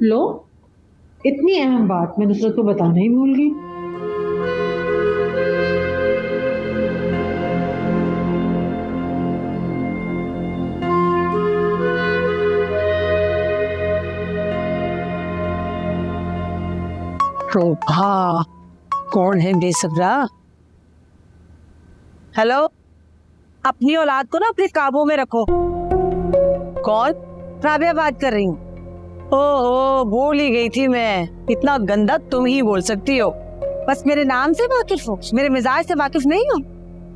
लो, इतनी अहम बात मैं नुसरत को बताना ही भूल गई। हाँ, कौन है बेसब्रा? हेलो, अपनी औलाद को ना अपने काबू में रखो। कौन? राबिया बात कर रही हूँ। ओहो, भूल ही गई थी मैं। इतना गंदा तुम ही बोल सकती हो। बस मेरे नाम से वाकिफ हो, मेरे मिजाज से वाकिफ नहीं हो?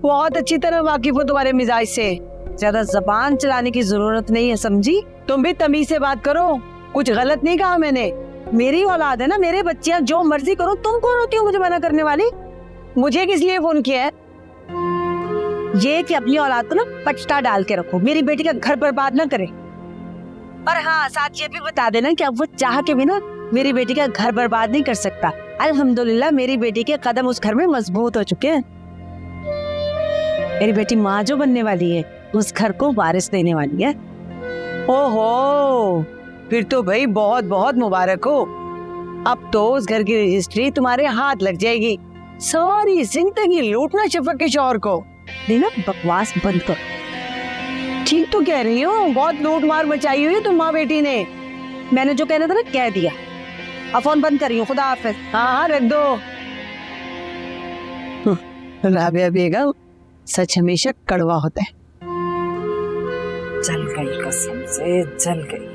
बहुत अच्छी तरह वाकिफ हो तुम्हारे मिजाज से। ज्यादा जबान चलाने की जरूरत नहीं है, समझी? तुम भी तमीज से बात करो। कुछ गलत नहीं कहा मैंने। मेरी औलाद है ना, मेरे बच्चे हैं, जो मर्जी करो। तुम कौन होती हो मुझे मना करने वाली? मुझे किस लिए फोन किया है? ये कि अपनी औलाद को ना पचटा डाल के रखो, मेरी बेटी का घर बर्बाद ना करे। और हाँ, साथ ये भी बता देना कि अब वो चाह के भी ना मेरी बेटी का घर बर्बाद नहीं कर सकता। अल्हम्दुलिल्लाह मेरी बेटी के कदम उस घर में मजबूत हो चुके हैं। मेरी बेटी माँ जो बनने वाली है, उस घर को वारिस देने वाली है। ओहो, फिर तो भाई बहुत बहुत मुबारक हो। अब तो उस घर की रजिस्ट्री तुम्हारे हाथ लग जाएगी। सारी जिंदगी लूटना शफक के शौहर को। देना बकवास बंद कर। ठीक तो कह रही हो, बहुत लूट मार मचाई हुई है तुम माँ बेटी ने। मैंने जो कहना था ना कह दिया। अब फोन बंद कर रही हूँ, खुदा हाफिज। हाँ रख दो। राबिया बेगम, सच हमेशा कड़वा होता है। जल गई कसम से, जल गई।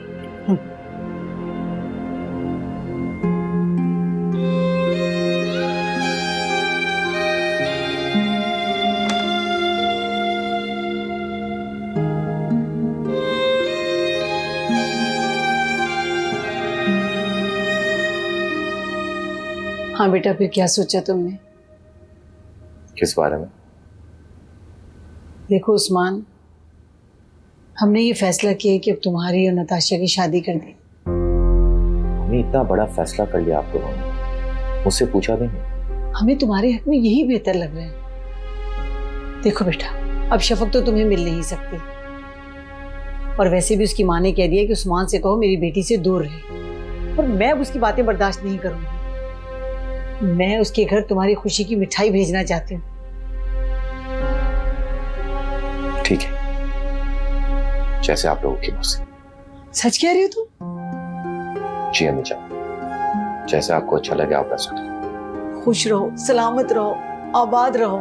हाँ बेटा, फिर क्या सोचा तुमने? किस बारे में? देखो उस्मान, हमने ये फैसला किया कि अब तुम्हारी और नताशा की शादी कर दी। हमने इतना बड़ा फैसला कर लिया, आप लोगों ने मुझसे पूछा भी नहीं। हमें तुम्हारे हक में यही बेहतर लग रहा है। देखो बेटा, अब शफक तो तुम्हें मिल नहीं सकती, और वैसे भी उसकी माँ ने कह दिया कि उस्मान से कहो मेरी बेटी से दूर रहे, और मैं उसकी बातें बर्दाश्त नहीं करूंगी। मैं उसके घर तुम्हारी खुशी की मिठाई भेजना चाहती हूँ। ठीक है, जैसे आप लोगों की मर्जी। सच कह रही हो तुम? जी अम्मी जान, जैसे आपको अच्छा लगे आप वैसा करें। खुश रहो, सलामत रहो, आबाद रहो।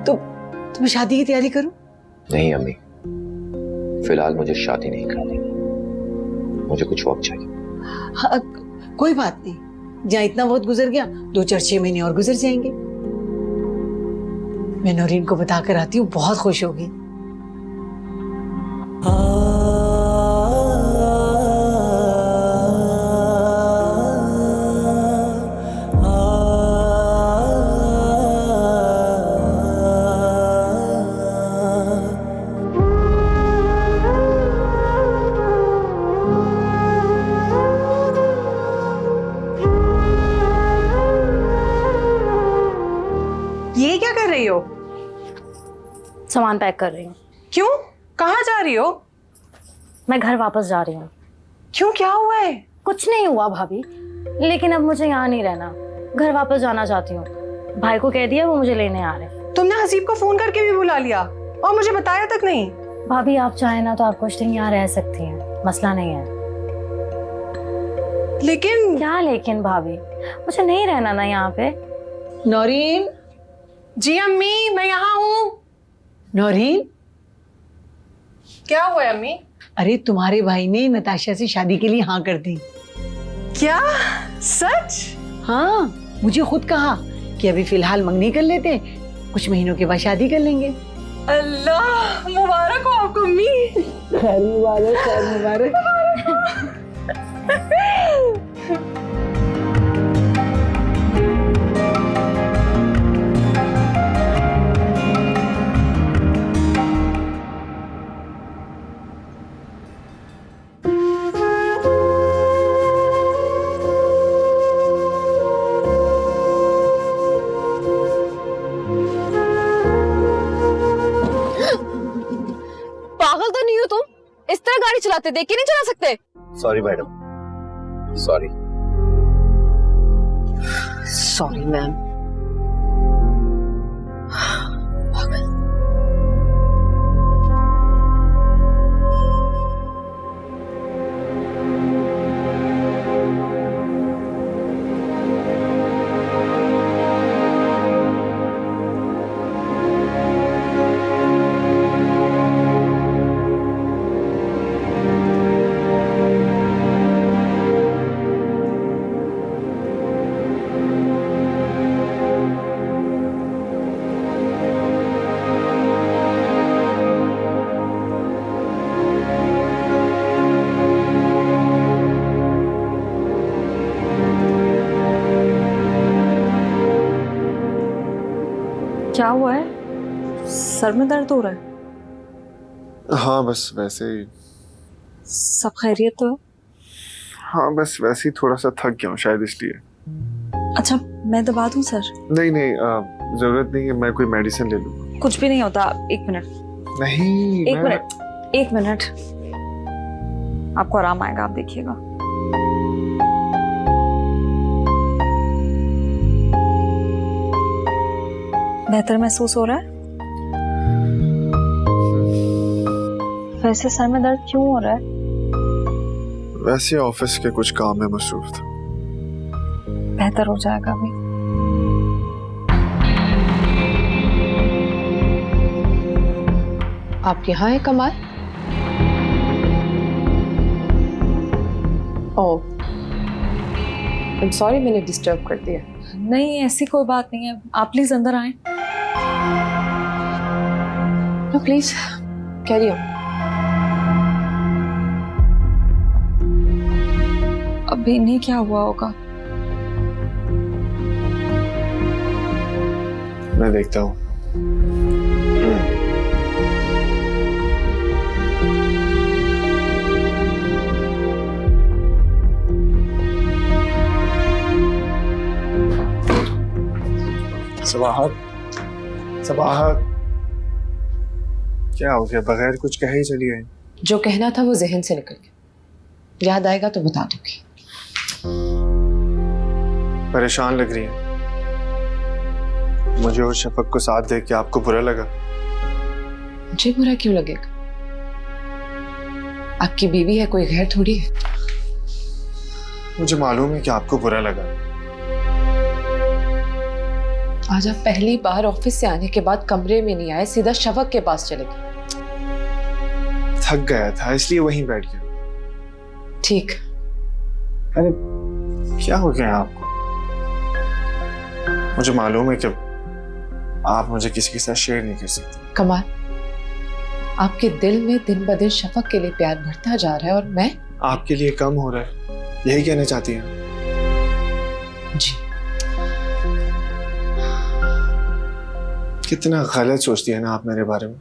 तो तुम शादी की तैयारी करो। नहीं अम्मी, फिलहाल मुझे शादी नहीं करनी, मुझे कुछ वक्त चाहिए। हाँ, कोई बात नहीं, जहाँ इतना वक्त गुजर गया 2-4-6 महीने और गुजर जाएंगे। मैं नौरीन को बताकर आती हूँ, बहुत खुश होगी। ये क्या कर रही हो? सामान पैक कर रही हूँ। क्यों? कहाँ जा रही हो? मैं घर वापस जा रही हूँ। क्यों, क्या हुआ है? कुछ नहीं हुआ भाभी, लेकिन अब मुझे यहाँ नहीं रहना, घर वापस जाना चाहती हूँ। भाई को कह दिया, वो मुझे लेने आ रहे। तुमने हसीब को फोन करके भी बुला लिया और मुझे बताया तक नहीं। भाभी आप चाहें ना तो आप कुछ दिन यहाँ रह सकती हैं, मसला नहीं है। लेकिन क्या लेकिन भाभी, मुझे नहीं रहना ना यहाँ पे। नौरीन, जी अम्मी, मैं यहाँ हूँ। नौरीन, क्या हुआ है अम्मी? अरे तुम्हारे भाई ने नताशा से शादी के लिए हाँ कर दी। क्या सच? हाँ, मुझे खुद कहा कि अभी फिलहाल मंगनी कर लेते, कुछ महीनों के बाद शादी कर लेंगे। अल्लाह मुबारक हो आपको अम्मी। खैर मुबारक, खैर मुबारक। पागल तो नहीं हो तुम? इस तरह गाड़ी चलाते देख के नहीं चला सकते? Sorry madam, sorry. Sorry ma'am. क्या हुआ है? सर में दर्द हो रहा है? हाँ बस वैसे ही। सब खैरियत तो है? हाँ बस वैसे ही थोड़ा सा थक गया हूँ शायद इसलिए। अच्छा मैं दबा दूं सर? नहीं नहीं जरूरत नहीं है, मैं कोई मेडिसिन ले लूँ। कुछ भी नहीं होता, एक मिनट। नहीं एक मिनट, आपको आराम आएगा, आप देखिएगा। बेहतर महसूस हो रहा है? वैसे सर में दर्द क्यों हो रहा है? वैसे ऑफिस के कुछ काम में मसरूफ था। बेहतर हो जाएगा अभी। आप यहाँ हैं कमाल? ओह, आई एम सॉरी मैंने डिस्टर्ब कर दिया। नहीं ऐसी कोई बात नहीं है, आप प्लीज अंदर आएं। No please carry on. अभी इन्हें क्या हुआ होगा? मैं देखता हूँ। सबाहत क्या हो गया? बगैर कुछ कहे ही चली आई। जो कहना था वो जहन से निकल गया, याद आएगा तो बता दूंगी। परेशान लग रही है। मुझे और शफक को साथ देख के आपको बुरा लगा? मुझे बुरा क्यों लगेगा? आपकी बीवी है, कोई गैर थोड़ी है। मुझे मालूम है कि आपको बुरा लगा। आज आप पहली बार ऑफिस से आने के बाद कमरे में नहीं आए, सीधा शफक के पास चले गए। थक गया था इसलिए वहीं बैठ गया। ठीक। अरे क्या हो गया आपको? मुझे मालूम है कि आप मुझे किसी के साथ शेयर नहीं कर सकते। कमाल, आपके दिल में दिन ब दिन शफक के लिए प्यार बढ़ता जा रहा है और मैं आपके लिए कम हो रहा है, यही कहना चाहती हैं? जी। कितना गलत सोचती है ना आप मेरे बारे में।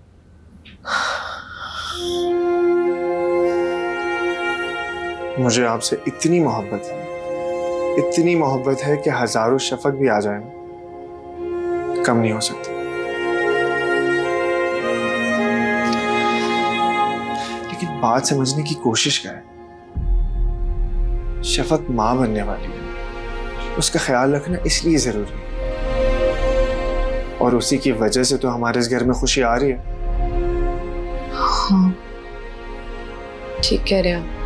मुझे आपसे इतनी मोहब्बत है कि हजारों शफक भी आ जाए कम नहीं हो सकती। लेकिन बात समझने की कोशिश करें। शफक मां बनने वाली है, उसका ख्याल रखना इसलिए जरूरी है, और उसी की वजह से तो हमारे इस घर में खुशी आ रही है। हाँ ठीक कह रहे हैं।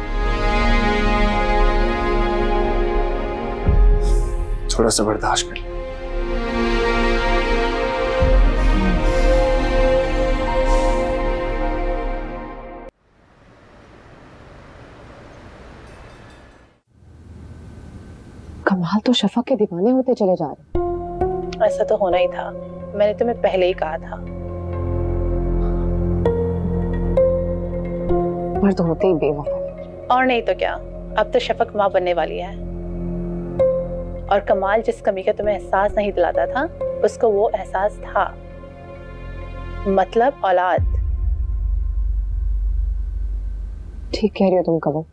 थोड़ा सा बर्दाश्त कर। कमाल तो शफक के दीवाने होते चले जा रहे। ऐसा तो होना ही था, मैंने तुम्हें पहले ही कहा था। मर्द होते ही बेवफा। और नहीं तो क्या, अब तो शफक माँ बनने वाली है, और कमाल जिस कमी का तुम्हें एहसास नहीं दिलाता था उसको वो एहसास था, मतलब औलाद। ठीक कह रही हो तुम कमल।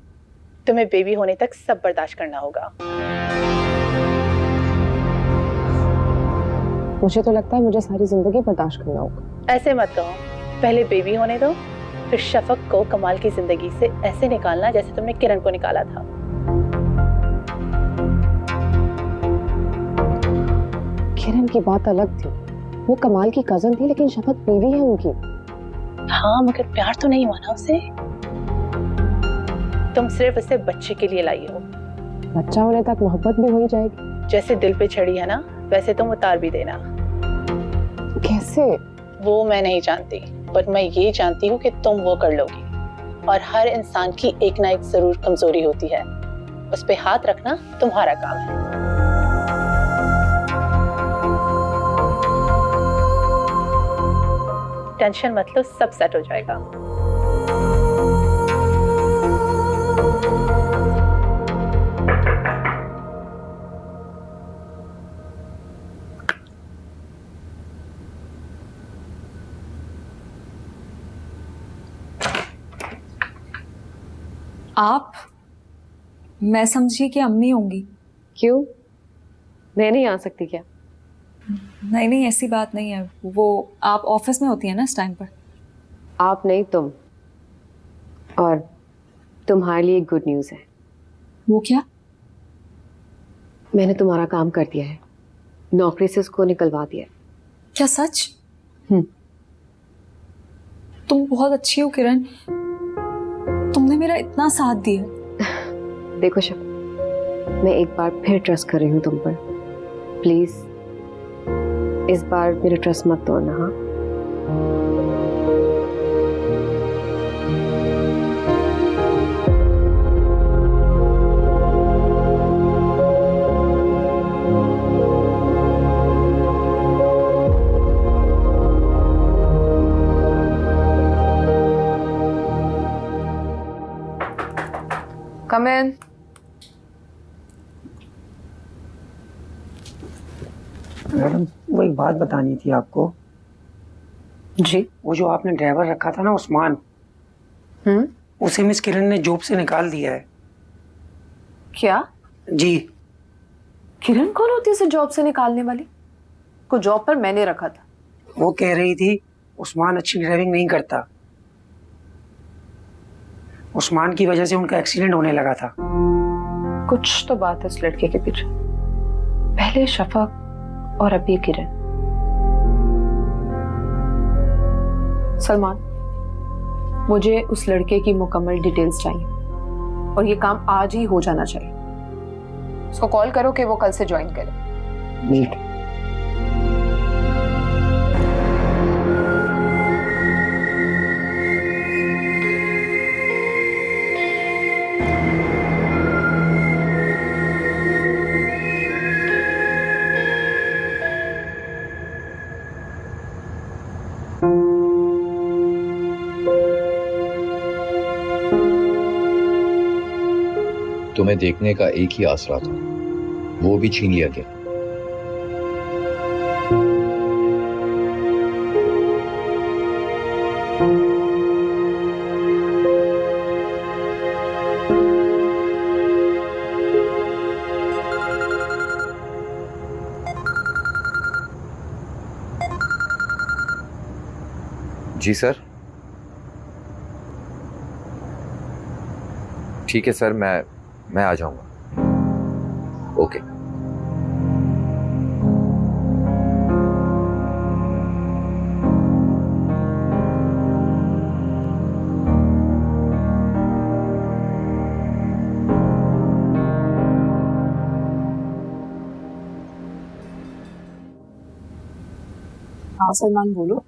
तुम्हें बेबी होने तक सब बर्दाश्त करना होगा। मुझे तो लगता है मुझे सारी जिंदगी बर्दाश्त करना होगा। ऐसे मत कहो, पहले बेबी होने दो, फिर शफक को कमाल की जिंदगी से ऐसे निकालना जैसे तुमने किरण को निकाला था। किरण की बात अलग थी, वो कमाल की कजन थी लेकिन शफक बीवी है उनकी। हाँ मगर प्यार तो नहीं हुआ ना उसे। तुम सिर्फ उसे बच्चे के लिए लाई हो। बच्चा होने तक मोहब्बत भी हो ही जाएगी। जैसे दिल पे चढ़ी है ना वैसे तुम उतार भी देना। कैसे? वो मैं नहीं जानती, पर मैं ये जानती हूँ कि तुम वो कर लोगी। और हर इंसान की एक ना एक जरूर कमजोरी होती है, उस पे हाथ रखना तुम्हारा काम है। टेंशन मत लो, सब सेट हो जाएगा। आप? मैं समझी कि अम्मी होंगी। क्यों, मैं नहीं आ सकती क्या? नहीं नहीं, ऐसी बात नहीं है। वो आप ऑफिस में होती है ना इस टाइम पर। आप नहीं, तुम। और तुम्हारे लिए गुड न्यूज़ है। वो क्या? मैंने तुम्हारा काम कर दिया है, नौकरी से उसको निकलवा दिया है। क्या सच? तुम बहुत अच्छी हो किरण, तुमने मेरा इतना साथ दिया। देखो शब, मैं एक बार फिर ट्रस्ट कर रही हूँ तुम पर। प्लीज इस बार मेरा ट्रस्ट मत तोड़ना। हाँ, कम इन। मैडम, वो एक बात बतानी थी आपको। जी? वो जो आपने ड्राइवर रखा था ना उस्मान, उसे मिस किरण ने जॉब से निकाल दिया है। क्या? जी। किरण कौन होती है उसे जॉब से निकालने वाली? को जॉब पर मैंने रखा था। वो कह रही थी उस्मान अच्छी ड्राइविंग नहीं करता, उस्मान की वजह से उनका एक्सीडेंट होने लगा था। कुछ तो बात है इस लड़के के पीछे, पहले शफक और अब ये किरण। सलमान, मुझे उस लड़के की मुकम्मल डिटेल्स चाहिए और ये काम आज ही हो जाना चाहिए। उसको कॉल करो कि वो कल से ज्वाइन करे। नीट। तुम्हें देखने का एक ही आसरा था, वो भी छीन लिया गया। जी सर। ठीक है सर, मैं आ जाऊंगा। ओके। हाँ सलमान बोलो।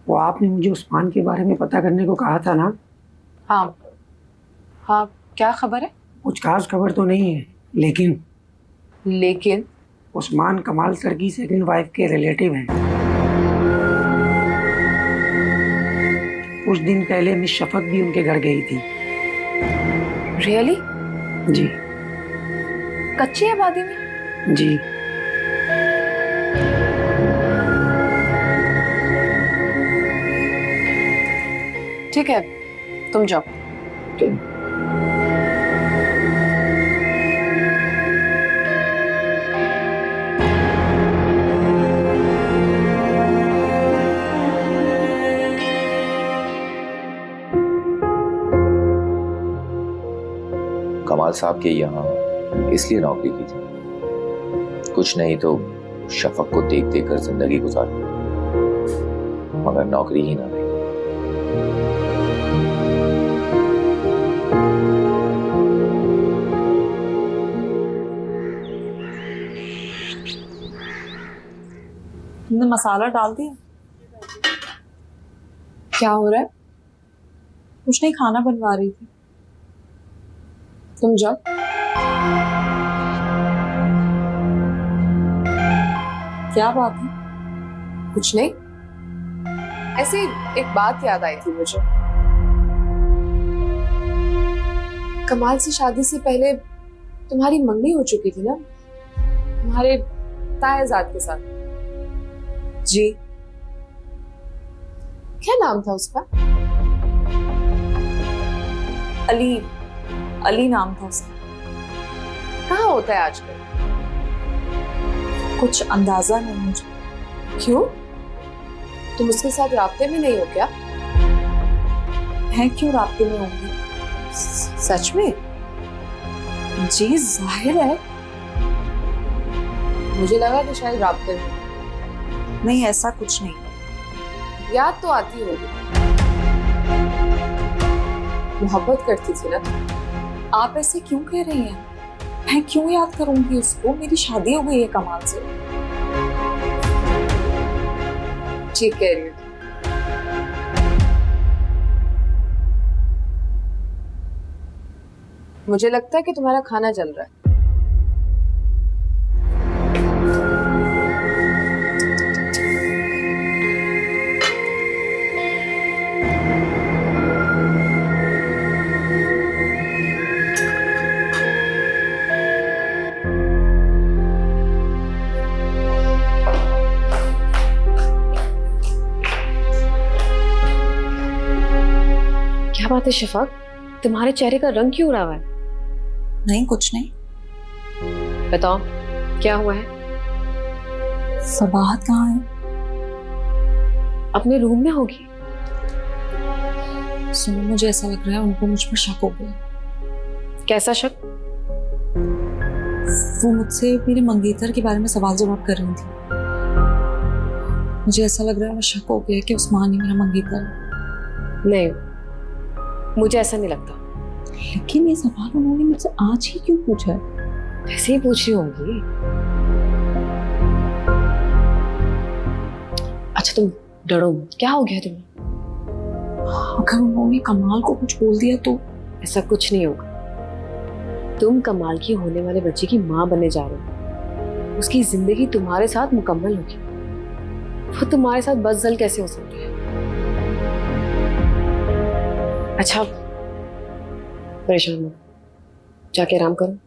वो आपने मुझे उस्मान के बारे में पता करने को कहा था ना? हाँ हाँ, क्या खबर है? कुछ खास खबर तो नहीं है, लेकिन उस्मान कमाल सर की सेकंड वाइफ के रिलेटिव हैं। कुछ दिन पहले मिस शफक भी उनके घर गई थी। रियली? जी। कच्ची आबादी में? जी। ठीक है, तुम जाओ। कमाल साहब के यहाँ इसलिए नौकरी की थी, कुछ नहीं तो शफक को देख देख कर जिंदगी गुजारी, मगर नौकरी ही ना रही। तुमने मसाला डाल दिया? क्या हो रहा है? कुछ नहीं, खाना बनवा रही थी। तुम जाओ। क्या बात है? कुछ नहीं, ऐसे एक बात याद आई थी मुझे। कमाल से शादी से पहले तुम्हारी मंगनी हो चुकी थी ना, तुम्हारे तायाजाद के साथ। जी। क्या नाम था उसका? अली। अली नाम था उसका। कहाँ होता है आजकल? कुछ अंदाजा नहीं मुझे। क्यों? तुम उसके साथ राब्ते में नहीं हो क्या? है, क्यों राब्ते में होंगी? सच में? जी जाहिर है। मुझे लगा कि शायद राब्ते में। नहीं, ऐसा कुछ नहीं। याद तो आती होगी, मोहब्बत करती थी ना तुम। आप ऐसे क्यों कह रही हैं? मैं क्यों याद करूंगी उसको? मेरी शादी हो गई है कमाल से। ठीक कह रही हो। मुझे लगता है कि तुम्हारा खाना जल रहा है। क्या बात है शफक, तुम्हारे चेहरे का रंग क्यों उड़ा हुआ है? नहीं, कुछ नहीं। बताओ क्या हुआ है? सबाहत कहाँ है? अपने रूम में होगी। सुनो, मुझे ऐसा लग रहा है उनको मुझ पर शक हो गया। कैसा शक? वो मुझसे मेरे मंगेतर के बारे में सवाल जवाब कर रही थी। मुझे ऐसा लग रहा है वो शक हो गया कि उस्मान ही मेरा मंगेतर है। नहीं, मुझे ऐसा नहीं लगता। लेकिन ये सवाल उन्होंने मुझसे आज ही क्यों पूछा है? ऐसे ही पूछ रही होंगी। अच्छा तुम डरो, क्या हो गया तुम्हें? अगर उन्होंने कमाल को कुछ बोल दिया तो? ऐसा कुछ नहीं होगा। तुम कमाल की होने वाले बच्चे की माँ बनने जा रहे हो। उसकी जिंदगी तुम्हारे साथ मुकम्मल होगी। वो तुम्हारे साथ बदजल कैसे हो सकती है? अच्छा परेशान मत, जाके आराम करो।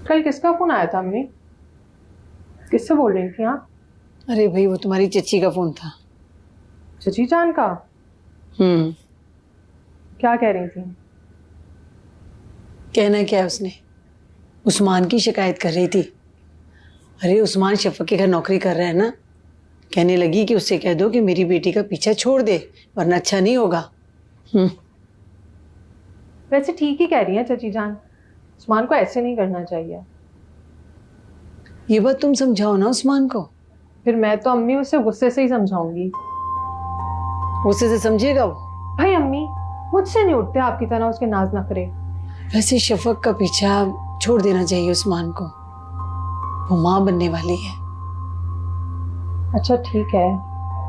कल किसका फोन आया था अम्मी? किससे बोल रही थी आप? अरे भाई वो तुम्हारी चची का फोन था। चची जान का? क्या कह रही थी? कहना क्या है उसने? उस्मान की शिकायत कर रही थी। अरे उस्मान शफक के घर नौकरी कर रहा है ना, कहने लगी कि उससे कह दो कि मेरी बेटी का पीछा छोड़ दे वरना अच्छा नहीं होगा। वैसे ठीक ही कह रही है चची जान, उस्मान को ऐसे नहीं करना चाहिए। ये बात तुम समझाओ ना उस्मान को। फिर मैं तो अम्मी उसे गुस्से से ही समझाऊंगी। गुस्से से समझेगा वो? भाई अम्मी मुझसे नहीं उठते आपकी तरह उसके नाज नखरे। वैसे शफक का पीछा छोड़ देना चाहिए उस्मान को, वो माँ बनने वाली है। अच्छा ठीक है,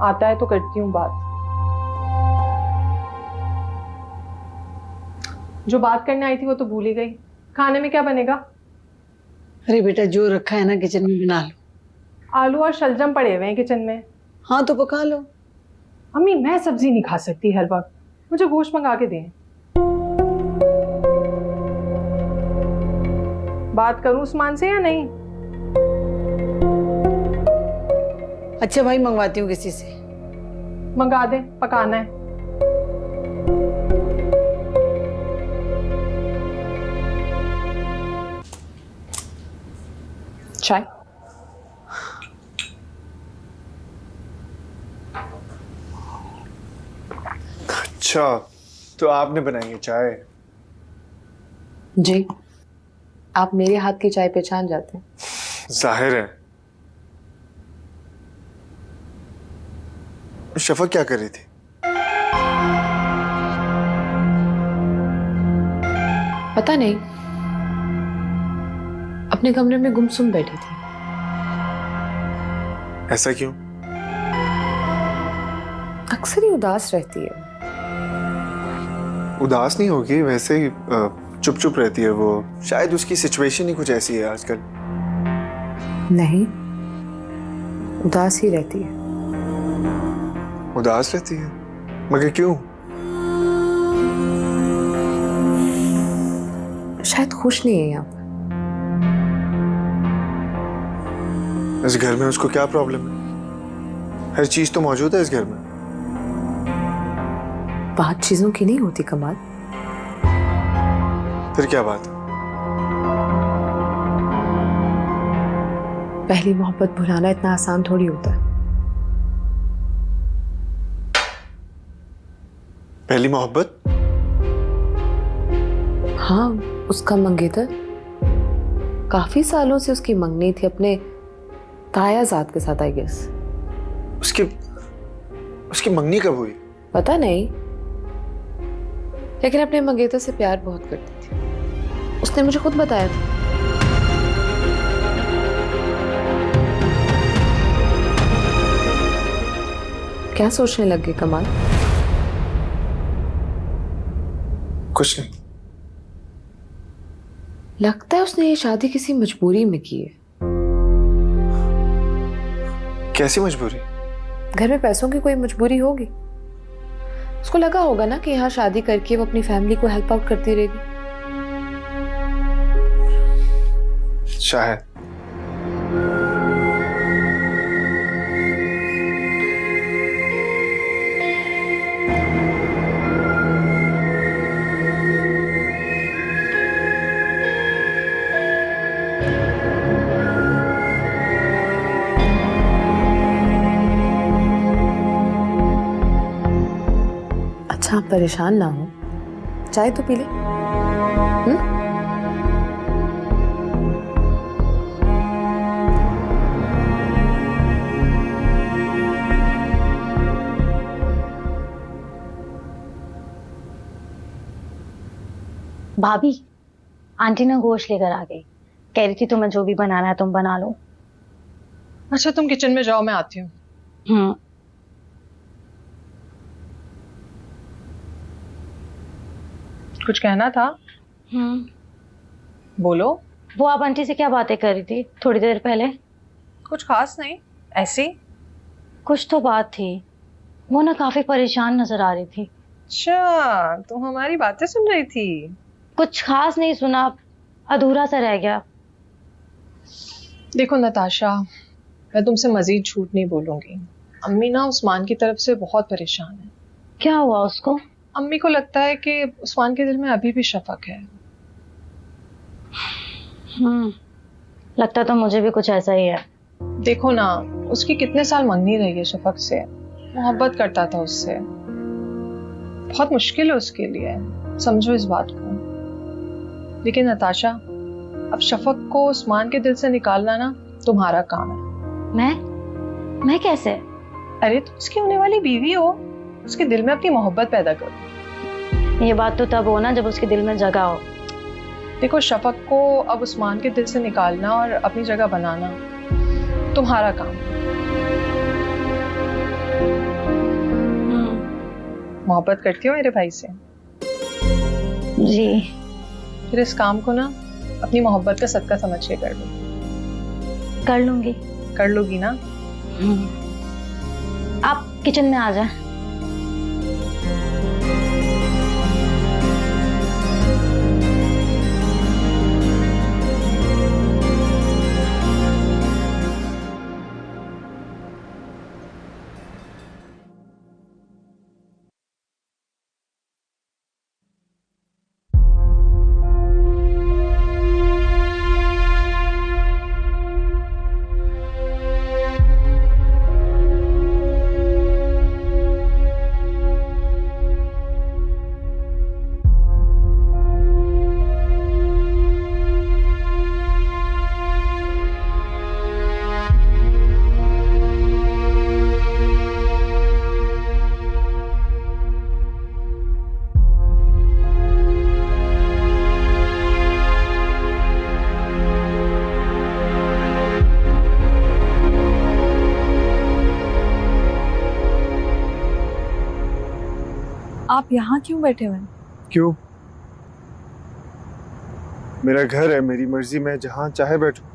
आता है तो करती हूँ बात। जो बात करने आई थी वो तो भूल ही गई। खाने में क्या बनेगा? अरे बेटा जो रखा है ना किचन में बना लो। आलू और शलजम पड़े हुए हैं किचन में। हाँ तो पका लो। अम्मी मैं सब्जी नहीं खा सकती हर वक्त, मुझे गोश्त मंगा के दें। बात करूं उस्मान से या नहीं? अच्छा भाई मंगवाती हूँ किसी से। मंगा दे, पकाना है। चाय? अच्छा, तो आपने बनाई है चाय? जी, आप मेरे हाथ की चाय पहचान जाते हैं। जाहिर है। शफक क्या कर रही थी? पता नहीं, अपने कमरे में गुमसुम बैठी थी। ऐसा क्यों? अक्सर ही उदास रहती है। उदास नहीं होगी, वैसे ही चुप चुप रहती है वो। शायद उसकी सिचुएशन ही कुछ ऐसी है आजकल। नहीं, उदास ही रहती है। उदास रहती है? मगर क्यों? शायद खुश नहीं है यहाँ पर। इस घर में उसको क्या प्रॉब्लम है? हर चीज तो मौजूद है इस घर में। बात चीजों की नहीं होती कमाल। फिर क्या बात है? पहली मोहब्बत भुलाना इतना आसान थोड़ी होता है। पहली मोहब्बत? हाँ, उसका मंगेतर। काफी सालों से उसकी मंगनी थी अपने तायाजाद के साथ, आई गेस। उसकी मंगनी कब हुई? पता नहीं, लेकिन अपने मंगेतर से प्यार बहुत करती थी। उसने मुझे खुद बताया था। क्या सोचने लग गए कमाल? कुछ नहीं। लगता है उसने ये शादी किसी मजबूरी में की है। कैसी मजबूरी? घर में पैसों की कोई मजबूरी होगी। उसको लगा होगा ना कि यहाँ शादी करके वो अपनी फैमिली को हेल्प आउट करती रहेगी। शायद। अच्छा, आप परेशान ना हो, चाय तो पी ले। भाभी, आंटी ना गोश्त लेकर आ गई। कह रही थी तुम्हें जो भी बनाना है तुम बना लो। अच्छा, तुम किचन में जाओ, मैं आती हूँ। कुछ कहना था? बोलो। वो आप आंटी से क्या बातें कर रही थी थोड़ी देर पहले? कुछ खास नहीं, ऐसी। कुछ तो बात थी। वो ना काफी परेशान नजर आ रही थी। अच्छा, तुम हमारी बातें सुन रही थी? कुछ खास नहीं सुना, अधूरा सा रह गया। देखो नताशा, मैं तुमसे मजीद झूठ नहीं बोलूंगी। अम्मी ना उस्मान की तरफ से बहुत परेशान है। क्या हुआ उसको? अम्मी को लगता है कि उस्मान के दिल में अभी भी शफक है। लगता तो मुझे भी कुछ ऐसा ही है। देखो ना, उसकी कितने साल मंगनी रही है शफक से, मोहब्बत करता था उससे। बहुत मुश्किल है उसके लिए, समझो इस बात को। लेकिन नताशा, अब शफक को उस्मान के दिल से निकालना ना तुम्हारा काम है। मैं कैसे? अरे तुम उसकी होने वाली बीवी हो, उसके दिल में अपनी मोहब्बत पैदा करो। ये बात तो तब हो ना जब उसके दिल में जगह हो। देखो, शफक को अब उस्मान के दिल से निकालना और अपनी जगह बनाना तुम्हारा काम। मोहब्बत करती हो मेरे भाई से? जी। फिर इस काम को ना अपनी मोहब्बत का सदका समझ के कर लो। कर लूंगी। कर लोगी ना? आप किचन में आ जाए। आप यहाँ क्यों बैठे हुए हैं? क्यों? मेरा घर है, मेरी मर्जी, मैं जहाँ चाहे बैठूं।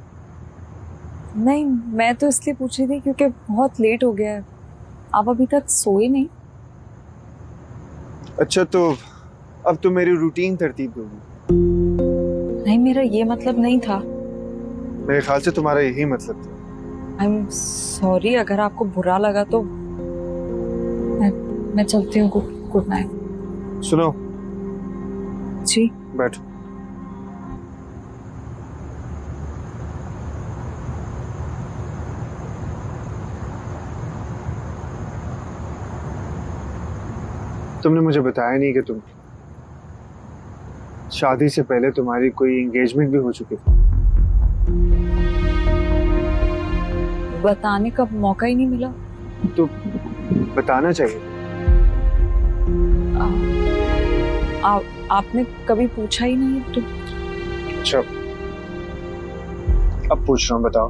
नहीं, मैं तो इसलिए पूछ रही थी क्योंकि बहुत लेट हो गया है। आप अभी तक सोए नहीं? अच्छा, तो अब तो मेरी रूटीन तरतीब दोगी? नहीं, मेरा ये मतलब नहीं था। मेरे ख्याल से तुम्हारा यही मतलब था। आई एम सॉरी, अगर आपको बुरा लगा तो मैं चलती हूँ। Good night. सुनो जी। बैठो। तुमने मुझे बताया नहीं कि तुम शादी से पहले तुम्हारी कोई एंगेजमेंट भी हो चुकी थी। बताने का मौका ही नहीं मिला। तो बताना चाहिए। आपने कभी पूछा ही नहीं तो। अच्छा, अब पूछ रहा हूँ, बताओ।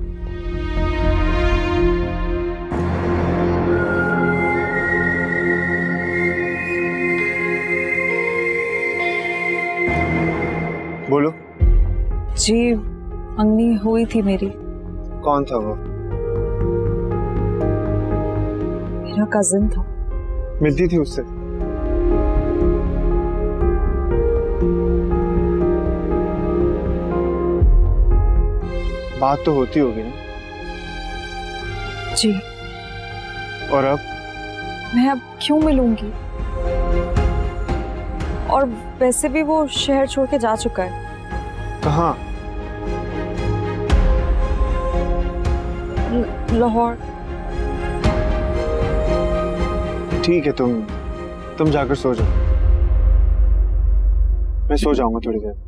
बोलो। जी, मंगनी हुई थी मेरी। कौन था वो? मेरा कजिन था। मिलती थी उससे? बात तो होती होगी ना? जी। और अब? मैं अब क्यों मिलूंगी? और वैसे भी वो शहर छोड़ के जा चुका है। कहाँ? लाहौर। ठीक है, तुम जाकर सो जाओ। मैं सो जाऊंगा थोड़ी देर।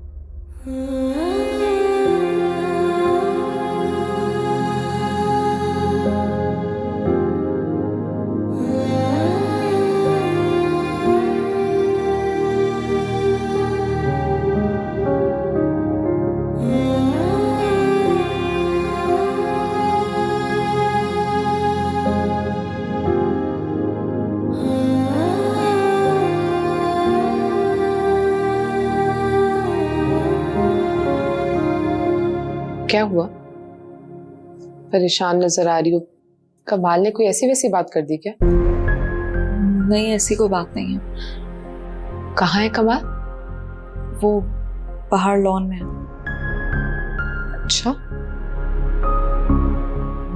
क्या हुआ? परेशान नजर आ रही हो। कमाल ने कोई ऐसी वैसी बात कर दी क्या? नहीं, ऐसी कोई बात नहीं है। कहाँ है कमाल? वो बाहर लॉन में है। अच्छा,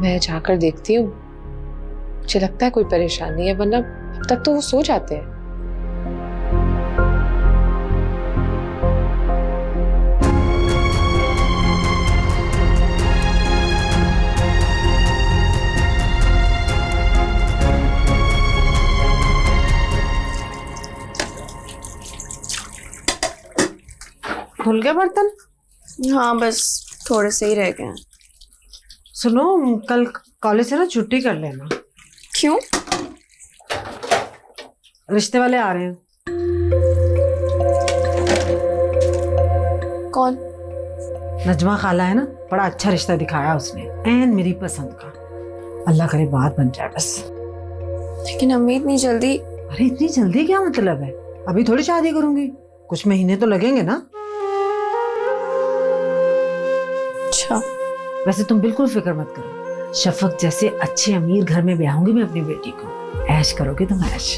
मैं जाकर देखती हूँ। मुझे लगता है कोई परेशानी है, वरना अब तक तो वो सो जाते हैं। धुल गए बर्तन? हाँ, बस थोड़े से ही रह गए हैं। सुनो, कल कॉलेज से ना छुट्टी कर लेना। क्यों? रिश्ते वाले आ रहे हैं। कौन? नजमा खाला है ना, बड़ा अच्छा रिश्ता दिखाया उसने, एन मेरी पसंद का। अल्लाह करे बात बन जाए बस। लेकिन अम्मी इतनी जल्दी? अरे इतनी जल्दी क्या मतलब है? अभी थोड़ी शादी करूंगी, कुछ महीने तो लगेंगे ना। अच्छा। वैसे तुम बिल्कुल फिक्र मत करो, शफक जैसे अच्छे अमीर घर में ब्याहूंगी मैं अपनी बेटी को। ऐश करोगे तुम, ऐश।